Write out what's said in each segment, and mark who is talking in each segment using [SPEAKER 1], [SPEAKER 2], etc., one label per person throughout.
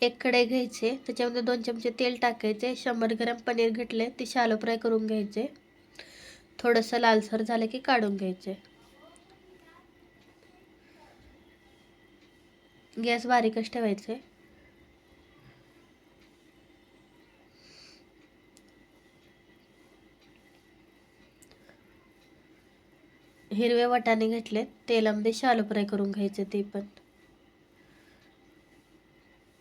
[SPEAKER 1] एक कढई घ्यायचे, त्याच्यामध्ये 2 चमचे तेल टाकायचे. 100 ग्रॅम पनीर घेतले, ते शॅलो फ्राय करून घ्यायचे. थोडंसं लालसर झालं की काढून घ्यायचे. गॅस बारीकच ठेवायचे. हिरवे वाटाणे घेतले, तेलामध्ये शॅलो फ्राय करून घ्यायचे. ते पण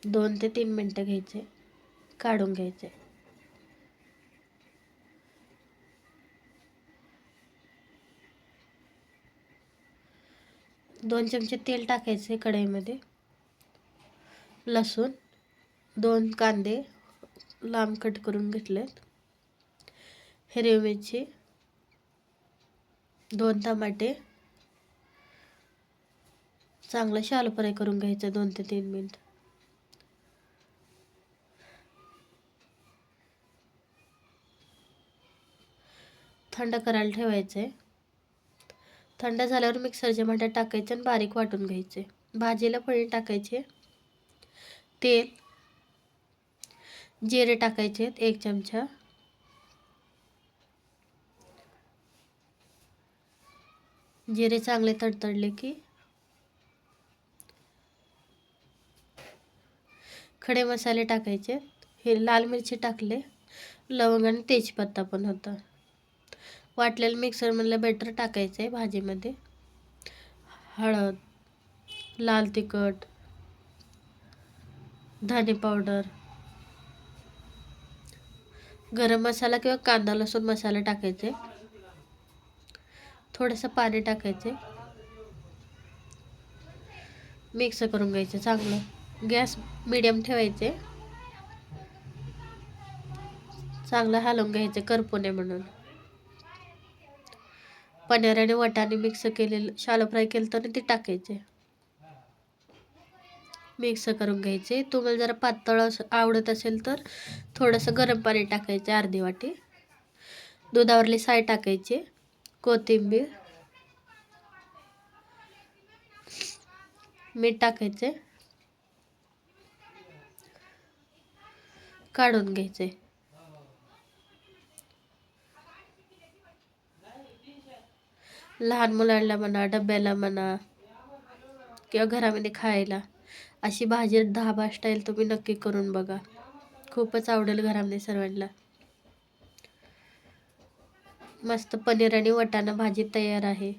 [SPEAKER 1] 2 ते 3 मिनटं घ्यायचे, काढून घ्यायचे. दोन चमचे तेल टाकायचे कढईमध्ये. लसूण, 2 कांदे लांब कट करून घेतलेत. हिरवी मिरची, 2 टमाटे चांगलं शॅलो फ्राय करून घ्यायचं 2 ते 3 मिनिट. थंड करायला ठेवायचे. थंड झाल्यावर मिक्सरच्या भांड्यात टाकायचे आणि बारीक वाटून घ्यायचे. भाजीला फोडणी टाकायचे. तेल, जिरे टाकायचे 1 चमचा. जिरे चांगले तडतडले की खडे मसाले टाकायचे. हे लाल मिरची टाकले, लवंग आणि तेजपत्ता पण होता. वाटलेलं मिक्सरमधलं बॅटर टाकायचं आहे भाजीमध्ये. हळद, लाल तिखट, धने पावडर, गरम मसाला किंवा कांदा लसूण मसाला टाकायचे. थोडंसं पाणी टाकायचे. मिक्स करून घ्यायचे चांगलं. गॅस मीडियम ठेवायचे. चांगलं हलवून घ्यायचे, करपू नये म्हणून. पनीर आणि वाटाणे मिक्स केलेलं शॅलो फ्राय केलं तर ते टाकायचे. मिक्स करून घ्यायचे. तुम्हाला जरा पातळ आवडत असेल तर थोडंसं गरम पाणी टाकायचे, अर्धी वाटी. दुधावरली साय टाकायची. कोथिंबीर, मीठ टाकायचे. काढून घ्यायचे. लहान मुलांना म्हणा, डब्याला म्हणा किंवा घरामध्ये खायला अशी भाजी ढाबा स्टाईल तुम्ही नक्की करून बघा. खूपच आवडेल घरामध्ये सर्वांना. मस्त पनीर आणि वाटाणा भाजी तयार आहे.